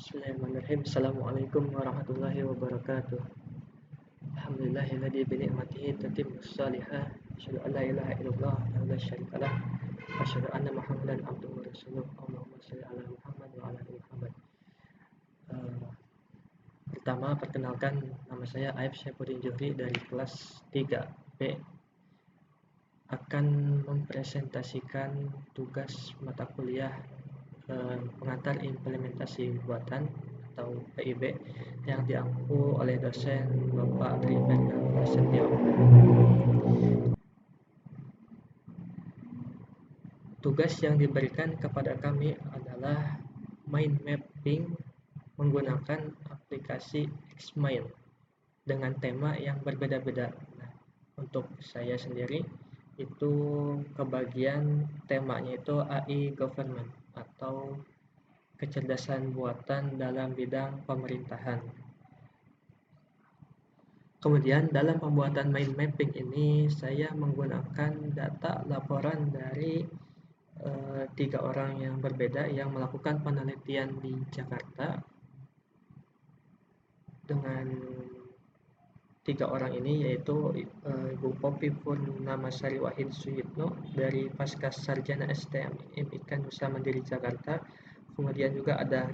Bismillahirrahmanirrahim. Assalamualaikum warahmatullahi wabarakatuh. Alhamdulillahilladzi bi ni'matihi tatimmus shalihah. Asyhadu an la ilaha illallah wa la syarika lah. Asyhadu anna Muhammadan abduhu wa rasuluh. Allahumma shalli ala Muhammad wa ala ali Muhammad. Eh, Pertama, perkenalkan, nama saya Aib Syaifuddin Johri dari kelas 3B, akan mempresentasikan tugas mata kuliah pengantar implementasi buatan atau PIB yang diampu oleh dosen Bapak Trifendra Prasetyo. Tugas yang diberikan kepada kami adalah mind mapping menggunakan aplikasi Xmind dengan tema yang berbeda-beda. Nah, untuk saya sendiri itu kebagian temanya itu AI Government atau kecerdasan buatan dalam bidang pemerintahan. Kemudian dalam pembuatan mind mapping ini saya menggunakan data laporan dari 3 orang yang berbeda yang melakukan penelitian di Jakarta. Dengan 3 orang ini yaitu Ibu Poppy Purnamasari Wahid Suyitno dari Paskas Sarjana STM Ika Nusa Mandiri Jakarta. Kemudian juga ada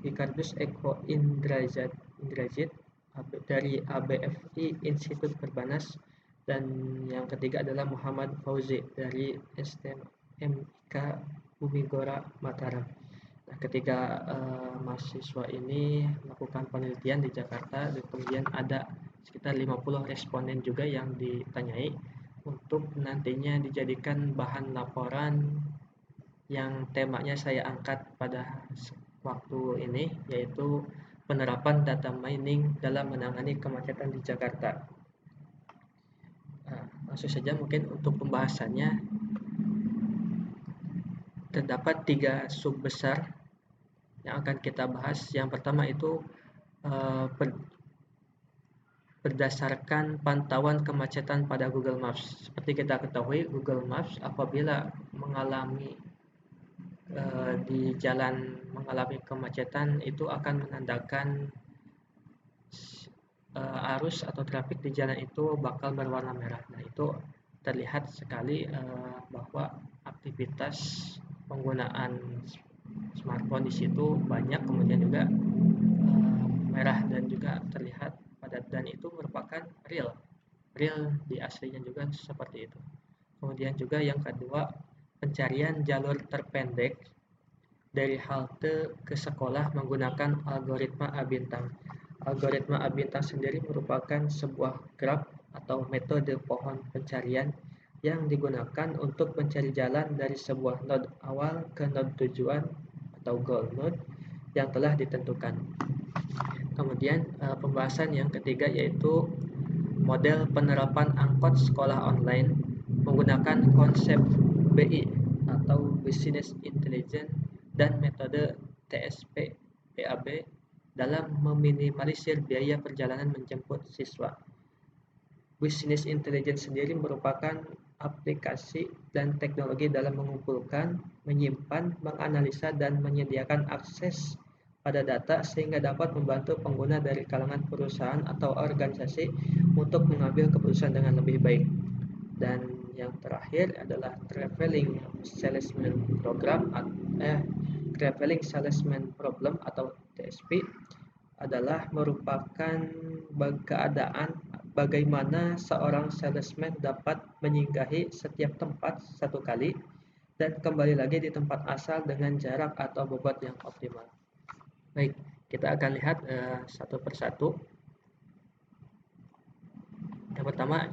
Ricardus Eko Indrajit dari ABFI Institut Perbanas, dan yang ketiga adalah Muhammad Fauzi dari STM MIK Bumigora Mataram. Nah, ketiga mahasiswa ini melakukan penelitian di Jakarta, dan kemudian ada sekitar 50 responden juga yang ditanyai untuk nantinya dijadikan bahan laporan yang temanya saya angkat pada waktu ini, yaitu penerapan data mining dalam menangani kemacetan di Jakarta. Nah, langsung saja mungkin untuk pembahasannya. Terdapat 3 sub besar yang akan kita bahas. Yang pertama itu berdasarkan pantauan kemacetan pada Google Maps. Seperti kita ketahui, Google Maps apabila mengalami di jalan mengalami kemacetan itu akan menandakan arus atau trafik di jalan itu bakal berwarna merah. Nah, itu terlihat sekali bahwa aktivitas penggunaan smartphone di situ banyak, kemudian juga merah dan juga terlihat padat, dan itu merupakan real di aslinya juga seperti itu. Kemudian juga yang kedua, pencarian jalur terpendek dari halte ke sekolah menggunakan algoritma A-bintang. Algoritma A-bintang sendiri merupakan sebuah graf atau metode pohon pencarian yang digunakan untuk mencari jalan dari sebuah node awal ke node tujuan atau goal node yang telah ditentukan. Kemudian pembahasan yang ketiga yaitu model penerapan angkot sekolah online menggunakan konsep BI atau Business Intelligence dan metode TSP PAB dalam meminimalisir biaya perjalanan menjemput siswa. Business Intelligence sendiri merupakan aplikasi dan teknologi dalam mengumpulkan, menyimpan, menganalisa, dan menyediakan akses pada data sehingga dapat membantu pengguna dari kalangan perusahaan atau organisasi untuk mengambil keputusan dengan lebih baik. Dan yang terakhir adalah Traveling Salesman Problem atau TSP adalah merupakan keadaan bagaimana seorang salesman dapat menyinggahi setiap tempat satu kali dan kembali lagi di tempat asal dengan jarak atau bobot yang optimal. Baik, kita akan lihat satu persatu. Yang pertama,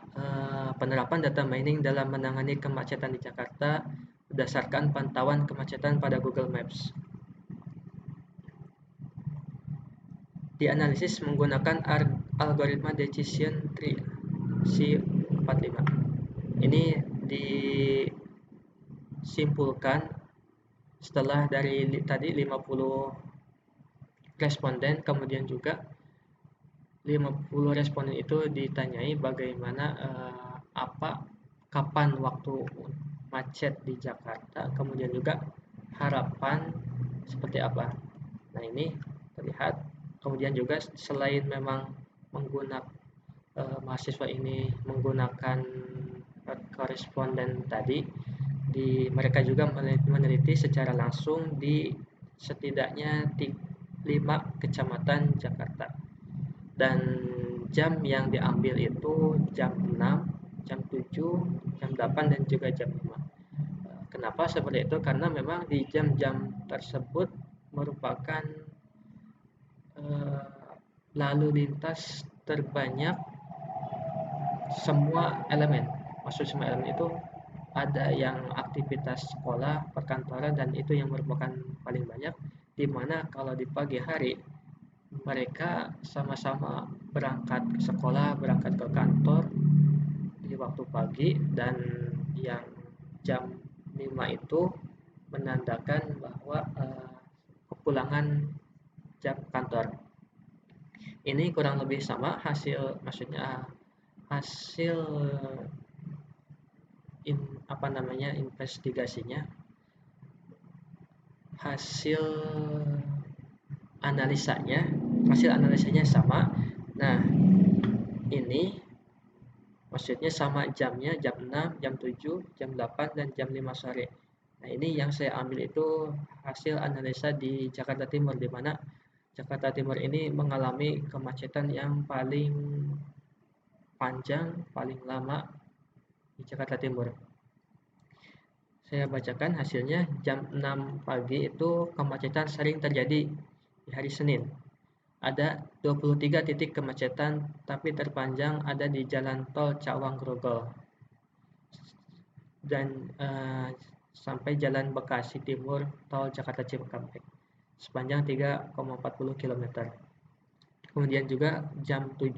penerapan data mining dalam menangani kemacetan di Jakarta berdasarkan pantauan kemacetan pada Google Maps. Dianalisis menggunakan algoritma decision tree C45. Ini disimpulkan setelah dari tadi 50 responden, kemudian juga 50 responden itu ditanyai bagaimana kapan waktu macet di Jakarta, kemudian juga harapan seperti apa. Nah, ini terlihat. Kemudian juga selain memang menggunakan mahasiswa ini menggunakan koresponden tadi, mereka juga meneliti secara langsung di setidaknya 5 kecamatan Jakarta, dan jam yang diambil itu jam 6, jam 7, jam 8, dan juga jam 5. Kenapa seperti itu? Karena memang di jam-jam tersebut merupakan lalu lintas terbanyak semua elemen. Maksud semua elemen itu ada yang aktivitas sekolah, perkantoran, dan itu yang merupakan paling banyak, di mana kalau di pagi hari mereka sama-sama berangkat ke sekolah, berangkat ke kantor di waktu pagi, dan yang jam 5 itu menandakan bahwa kepulangan jam kantor. Ini kurang lebih sama maksudnya hasil investigasinya, hasil analisanya sama. Nah, ini maksudnya sama jamnya, jam 6, jam 7, jam 8, dan jam 5 sore. Nah, ini yang saya ambil itu hasil analisa di Jakarta Timur, di mana Jakarta Timur ini mengalami kemacetan yang paling panjang, paling lama di Jakarta Timur. Saya bacakan hasilnya. Jam 6 pagi itu kemacetan sering terjadi di hari Senin. Ada 23 titik kemacetan, tapi terpanjang ada di Jalan Tol Cawang Grogol dan sampai Jalan Bekasi Timur Tol Jakarta Cikampek sepanjang 3,40 km. Kemudian juga jam 7,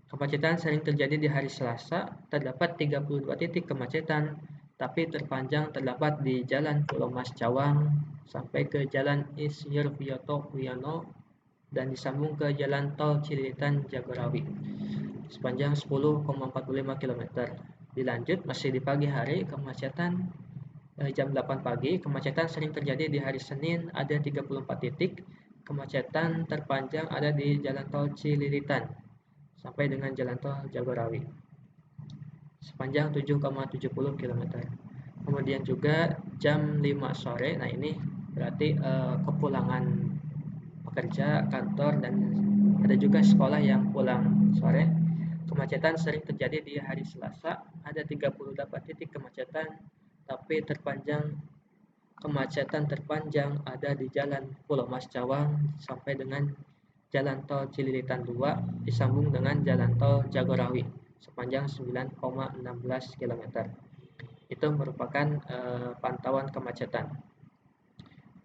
kemacetan sering terjadi di hari Selasa, terdapat 32 titik kemacetan, tapi terpanjang terdapat di Jalan Pulau Mas Cawang sampai ke Jalan Insinyur Wiyoto Wiono dan disambung ke Jalan Tol Cililitan Jagorawi sepanjang 10,45 km. Dilanjut masih di pagi hari, kemacetan jam 8 pagi, kemacetan sering terjadi di hari Senin, ada 34 titik. Kemacetan terpanjang ada di Jalan Tol Cililitan sampai dengan Jalan Tol Jagorawi sepanjang 7,70 km. Kemudian juga jam 5 sore, nah ini berarti kepulangan pekerja, kantor, dan ada juga sekolah yang pulang sore. Kemacetan sering terjadi di hari Selasa, ada 38 titik kemacetan, tapi kemacetan terpanjang ada di Jalan Pulau Mas Cawang sampai dengan Jalan Tol Cililitan 2 disambung dengan Jalan Tol Jagorawi sepanjang 9,16 km. Itu merupakan pantauan kemacetan.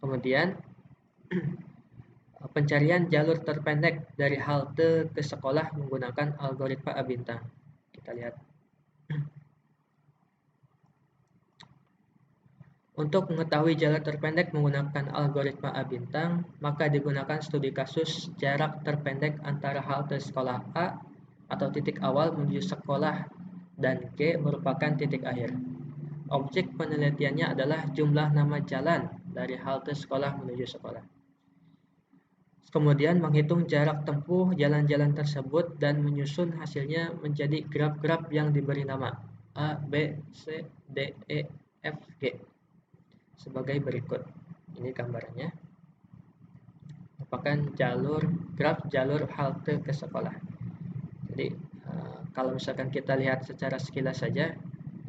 Kemudian pencarian jalur terpendek dari halte ke sekolah menggunakan algoritma A bintang. Kita lihat. Untuk mengetahui jalur terpendek menggunakan algoritma A bintang, maka digunakan studi kasus jarak terpendek antara halte sekolah A atau titik awal menuju sekolah dan G merupakan titik akhir. Objek penelitiannya adalah jumlah nama jalan dari halte sekolah menuju sekolah. Kemudian menghitung jarak tempuh jalan-jalan tersebut dan menyusun hasilnya menjadi graf-graf yang diberi nama A, B, C, D, E, F, G sebagai berikut. Ini gambarnya. Merupakan graf jalur halte ke sekolah. Jadi kalau misalkan kita lihat secara sekilas saja,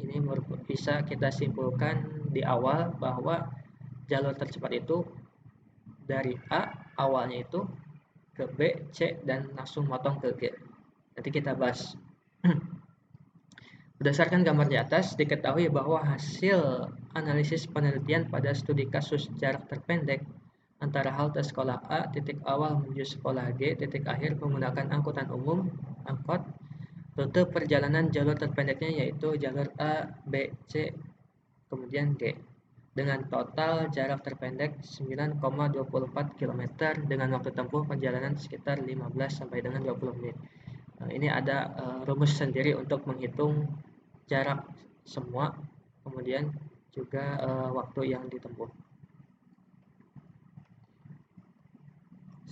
ini bisa kita simpulkan di awal bahwa jalur tercepat itu dari A awalnya itu ke B, C, dan langsung motong ke G. Nanti kita bahas. Berdasarkan gambar di atas, diketahui bahwa hasil analisis penelitian pada studi kasus jarak terpendek antara halte sekolah A, titik awal menuju sekolah G, titik akhir menggunakan angkutan umum, angkot, rute perjalanan jalur terpendeknya yaitu jalur A, B, C, kemudian G. Dengan total jarak terpendek 9,24 km dengan waktu tempuh perjalanan sekitar 15 sampai dengan 20 menit. Ini ada rumus sendiri untuk menghitung jarak semua, kemudian juga waktu yang ditempuh.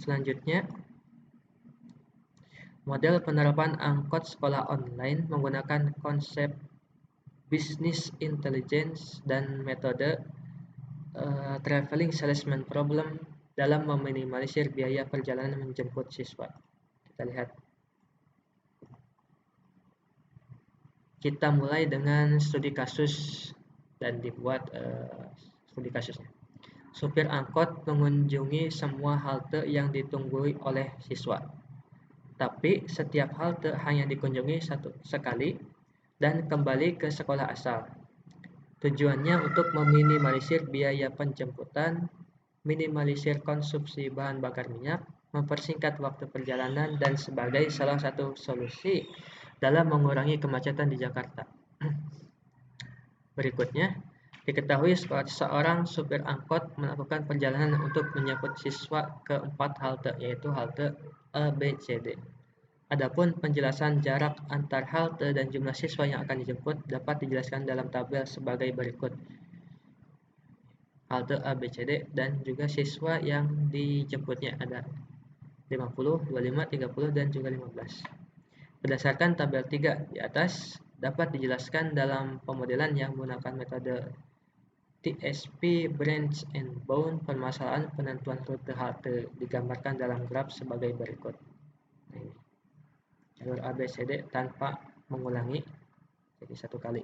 Selanjutnya, model penerapan angkot sekolah online menggunakan konsep business intelligence dan metode traveling salesman problem dalam meminimalisir biaya perjalanan menjemput siswa. Kita lihat. Kita mulai dengan studi kasus dan dibuat studi kasusnya. Supir angkot mengunjungi semua halte yang ditunggui oleh siswa. Tapi setiap halte hanya dikunjungi sekali dan kembali ke sekolah asal. Tujuannya untuk meminimalisir biaya penjemputan, minimalisir konsumsi bahan bakar minyak, mempersingkat waktu perjalanan, dan sebagai salah satu solusi dalam mengurangi kemacetan di Jakarta. Berikutnya, diketahui seorang supir angkot melakukan perjalanan untuk menjemput siswa ke 4 halte, yaitu halte A, B, C, D. Adapun penjelasan jarak antar halte dan jumlah siswa yang akan dijemput dapat dijelaskan dalam tabel sebagai berikut. Halte A, B, C, D dan juga siswa yang dijemputnya ada 50, 25, 30, dan juga 15. Berdasarkan tabel 3 di atas, dapat dijelaskan dalam pemodelan yang menggunakan metode TSP Branch and Bound. Permasalahan penentuan rute halte digambarkan dalam graf sebagai berikut. Nah, ini jalur A, B, C, D tanpa mengulangi, jadi satu kali.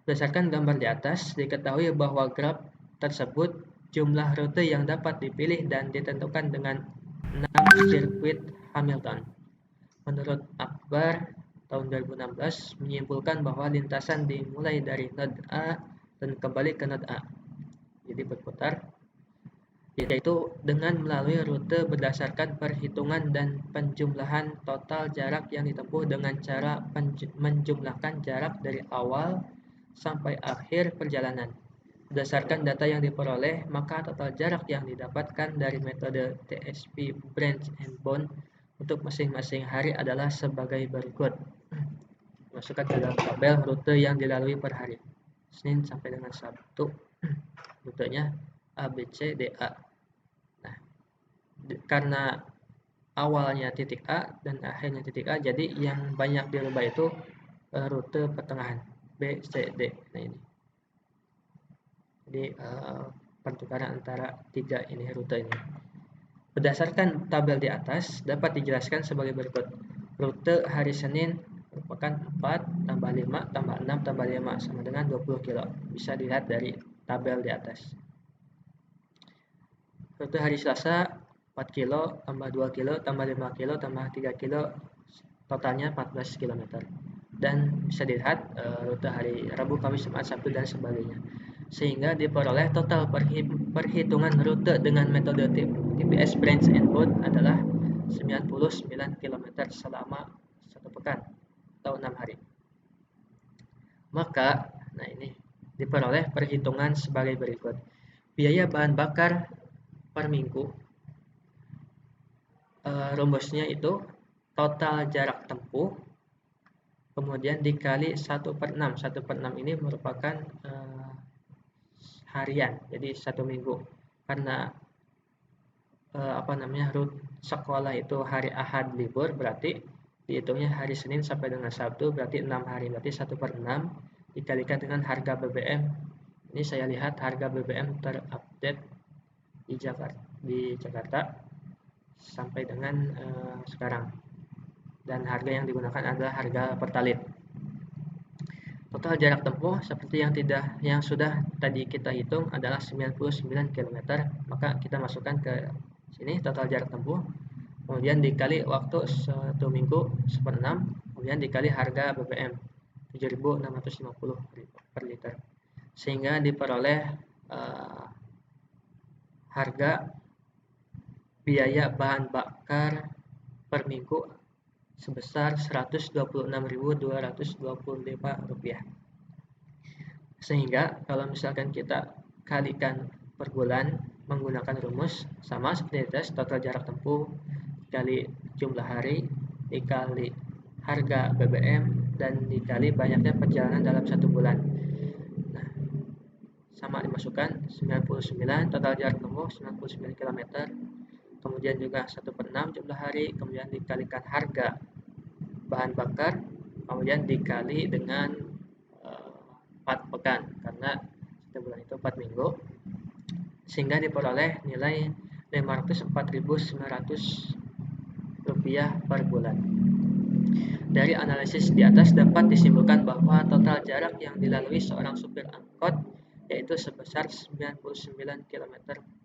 Berdasarkan gambar di atas, diketahui bahwa graf tersebut jumlah rute yang dapat dipilih dan ditentukan dengan 6 sirkuit Hamilton. Menurut Akbar, tahun 2016 menyimpulkan bahwa lintasan dimulai dari node A dan kembali ke node A. Jadi berputar, yaitu dengan melalui rute berdasarkan perhitungan dan penjumlahan total jarak yang ditempuh dengan cara menjumlahkan jarak dari awal sampai akhir perjalanan. Berdasarkan data yang diperoleh, maka total jarak yang didapatkan dari metode TSP Branch and Bound untuk masing-masing hari adalah sebagai berikut. Masukkan ke dalam tabel rute yang dilalui per hari. Senin sampai dengan Sabtu, rutenya A, B, C, D, A. Nah, karena awalnya titik A dan akhirnya titik A, jadi yang banyak dirubah itu rute pertengahan B, C, D. Nah, ini. Jadi pertukaran antara tiga ini rute ini. Berdasarkan tabel di atas, dapat dijelaskan sebagai berikut. Rute hari Senin merupakan 4 tambah 5 tambah 6 tambah 5 sama dengan 20 kilo. Bisa dilihat dari tabel di atas. Rute hari Selasa 4 kilo tambah 2 kilo tambah 5 kilo tambah 3 kilo, totalnya 14 km. Dan bisa dilihat rute hari Rabu, Kamis, Jumat, Sabtu, dan sebagainya. Sehingga diperoleh total perhitungan rute dengan metode TPS Branch and Bound adalah 99 km selama 1 pekan atau 6 hari. Maka, nah ini diperoleh perhitungan sebagai berikut. Biaya bahan bakar per minggu, rumusnya itu total jarak tempuh kemudian dikali 1/6. 1/6 ini merupakan harian, jadi 1 minggu. Karena sekolah itu hari Ahad libur, berarti dihitungnya hari Senin sampai dengan Sabtu, berarti 6 hari. Berarti 1/6 dikalikan dengan harga BBM. Ini saya lihat harga BBM terupdate di Jakarta sampai dengan sekarang. Dan harga yang digunakan adalah harga Pertalite. Total jarak tempuh seperti yang sudah tadi kita hitung adalah 99 km. Maka kita masukkan ke sini total jarak tempuh, kemudian dikali waktu 1 minggu 1/6, kemudian dikali harga BBM 7.650 per liter, sehingga diperoleh harga biaya bahan bakar per minggu sebesar Rp126.225. Sehingga kalau misalkan kita kalikan per bulan menggunakan rumus sama seperti tes, total jarak tempuh dikali jumlah hari dikali harga BBM dan dikali banyaknya perjalanan dalam 1 bulan. Nah, sama dimasukkan 99, total jarak tempuh 99 km. Kemudian juga 1/6 jumlah hari, kemudian dikalikan harga bahan bakar, kemudian dikali dengan 4 pekan, karena 1 bulan itu 4 minggu, sehingga diperoleh nilai Rp504.900 per bulan. Dari analisis di atas dapat disimpulkan bahwa total jarak yang dilalui seorang supir angkot yaitu sebesar 99 km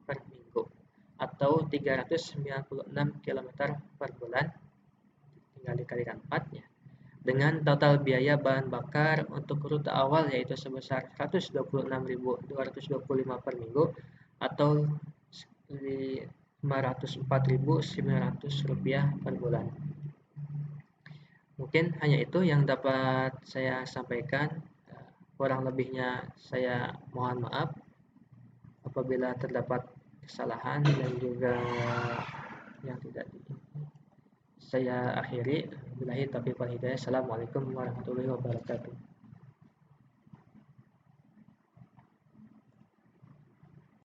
per minggu atau 396 km per bulan, tinggal dikalikan 4 ya. Dengan total biaya bahan bakar untuk rute awal yaitu sebesar Rp126.225 per minggu atau Rp504.900 per bulan. Mungkin hanya itu yang dapat saya sampaikan. Kurang lebihnya saya mohon maaf apabila terdapat kesalahan dan juga yang tidak saya akhiri. Billahi taufiq wal hidayah. Assalamualaikum warahmatullahi wabarakatuh.